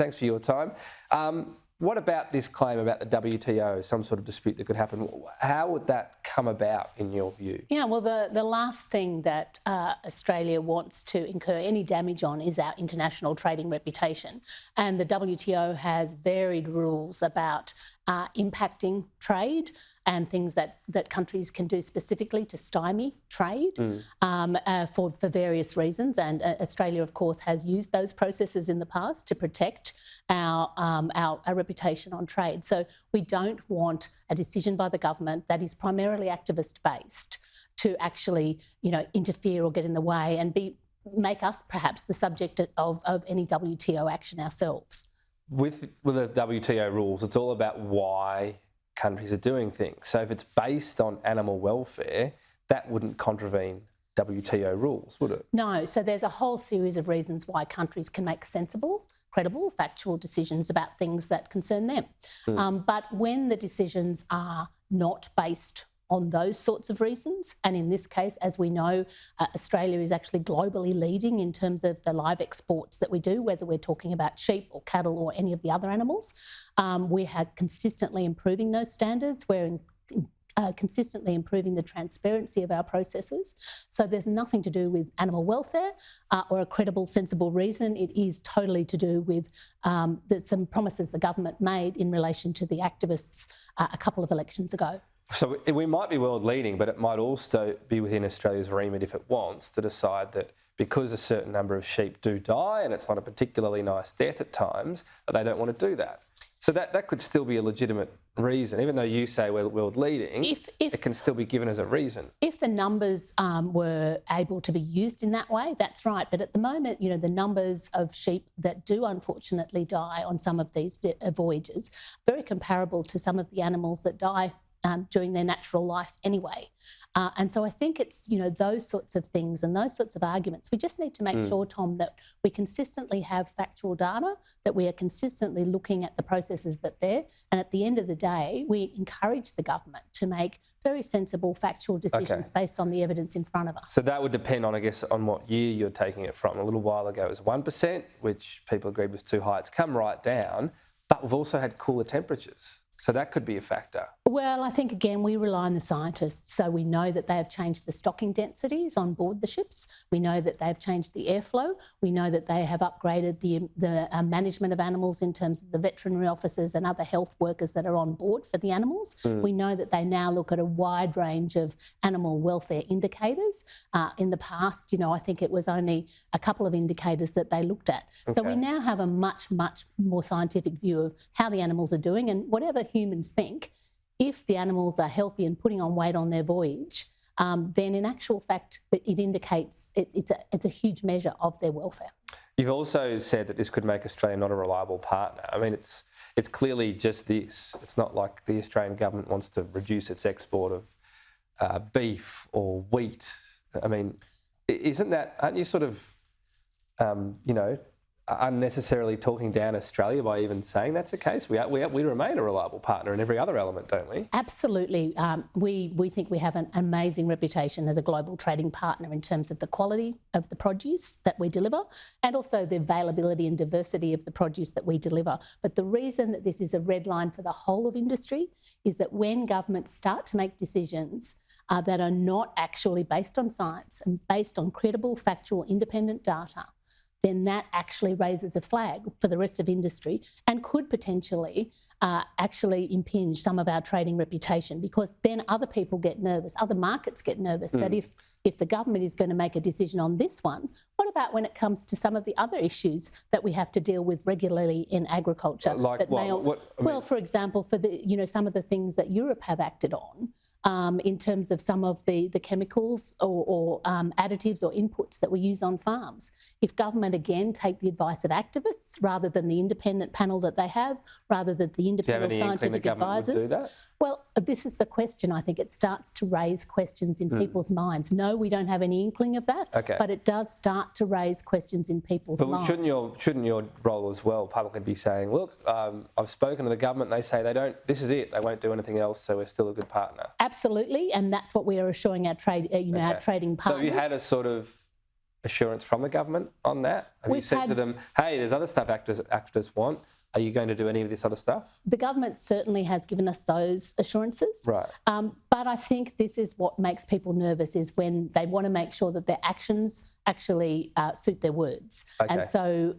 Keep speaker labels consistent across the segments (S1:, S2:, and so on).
S1: Thanks for your time. What about this claim about the WTO, some sort of dispute that could happen? How would that come about in your view?
S2: Yeah, well, the last thing that Australia wants to incur any damage on is our international trading reputation. And the WTO has varied rules about impacting trade and things that countries can do specifically to stymie trade for various reasons. And Australia, of course, has used those processes in the past to protect our reputation on trade. So we don't want a decision by the government that is primarily activist-based to actually, interfere or get in the way and make us perhaps the subject of any WTO action ourselves.
S1: With the WTO rules, it's all about why countries are doing things. So if it's based on animal welfare, that wouldn't contravene WTO rules, would it?
S2: No. So there's a whole series of reasons why countries can make sensible, credible, factual decisions about things that concern them. But when the decisions are not based on those sorts of reasons, and in this case, as we know, Australia is actually globally leading in terms of the live exports that we do, whether we're talking about sheep or cattle or any of the other animals. We are consistently improving those standards. We're consistently improving the transparency of our processes. So there's nothing to do with animal welfare or a credible, sensible reason. It is totally to do with some promises the government made in relation to the activists a couple of elections ago.
S1: So we might be world leading, but it might also be within Australia's remit if it wants to decide that because a certain number of sheep do die, and it's not a particularly nice death at times, that they don't want to do that. So that could still be a legitimate reason, even though you say we're world leading, it can still be given as a reason. If
S2: the numbers were able to be used in that way, that's right. But at the moment, the numbers of sheep that do unfortunately die on some of these voyages, very comparable to some of the animals that die during their natural life anyway. And so I think it's, those sorts of things and those sorts of arguments. We just need to make sure, Tom, that we consistently have factual data, that we are consistently looking at the processes that they're, and at the end of the day, we encourage the government to make very sensible factual decisions based on the evidence in front of us.
S1: So that would depend on, I guess, on what year you're taking it from. A little while ago it was 1%, which people agreed was too high. It's come right down, but we've also had cooler temperatures. So that could be a factor.
S2: Well, I think, again, we rely on the scientists. So we know that they have changed the stocking densities on board the ships. We know that they've changed the airflow. We know that they have upgraded the management of animals in terms of the veterinary officers and other health workers that are on board for the animals. We know that they now look at a wide range of animal welfare indicators. In the past, I think it was only a couple of indicators that they looked at. So we now have a much, much more scientific view of how the animals are doing, and whatever humans think, if the animals are healthy and putting on weight on their voyage, then in actual fact, it indicates it's a huge measure of their welfare.
S1: You've also said that this could make Australia not a reliable partner. I mean, it's clearly just this. It's not like the Australian government wants to reduce its export of beef or wheat. I mean, aren't you sort of, unnecessarily talking down Australia by even saying that's the case? We remain a reliable partner in every other element, don't we?
S2: Absolutely. We think we have an amazing reputation as a global trading partner in terms of the quality of the produce that we deliver and also the availability and diversity of the produce that we deliver. But the reason that this is a red line for the whole of industry is that when governments start to make decisions that are not actually based on science and based on credible, factual, independent data, then that actually raises a flag for the rest of industry and could potentially actually impinge some of our trading reputation, because then other people get nervous, other markets get nervous that if the government is going to make a decision on this one, what about when it comes to some of the other issues that we have to deal with regularly in agriculture?
S1: Like
S2: Well, for example, for the some of the things that Europe have acted on, in terms of some of the chemicals or additives or inputs that we use on farms. If government, again, take the advice of activists rather than the independent panel that they have, rather than the independent scientific advisors.
S1: Do that?
S2: Well, this is the question. I think it starts to raise questions in people's minds. No, we don't have any inkling of that, but it does start to raise questions in people's minds.
S1: Shouldn't your role as well publicly be saying, look, I've spoken to the government, they say this is it, they won't do anything else, so we're still a good partner?
S2: Absolutely, and that's what we are assuring our our trading partners.
S1: So you had a sort of assurance from the government on that? Have you said to them, hey, there's other stuff activists want. Are you going to do any of this other stuff?
S2: The government certainly has given us those assurances.
S1: Right.
S2: But I think this is what makes people nervous, is when they want to make sure that their actions actually suit their words.
S1: Okay.
S2: And so,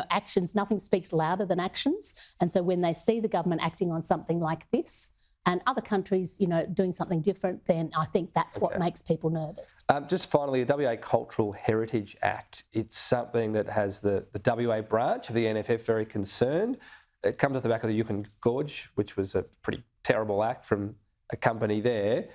S2: actions, nothing speaks louder than actions. And so when they see the government acting on something like this, and other countries, doing something different, then I think that's what makes people nervous.
S1: Just finally, the WA Cultural Heritage Act, it's something that has the WA branch of the NFF very concerned. It comes off the back of the Yukon Gorge, which was a pretty terrible act from a company there.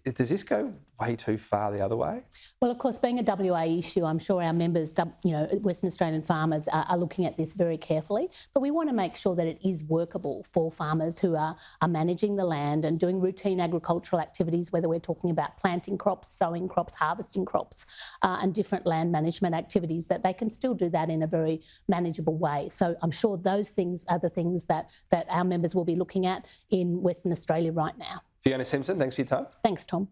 S1: Does this go way too far the other way?
S2: Well, of course, being a WA issue, I'm sure our members, Western Australian farmers are looking at this very carefully. But we want to make sure that it is workable for farmers who are managing the land and doing routine agricultural activities, whether we're talking about planting crops, sowing crops, harvesting crops, and different land management activities, that they can still do that in a very manageable way. So I'm sure those things are the things that our members will be looking at in Western Australia right now.
S1: Fiona Simson, thanks for your time.
S2: Thanks, Tom.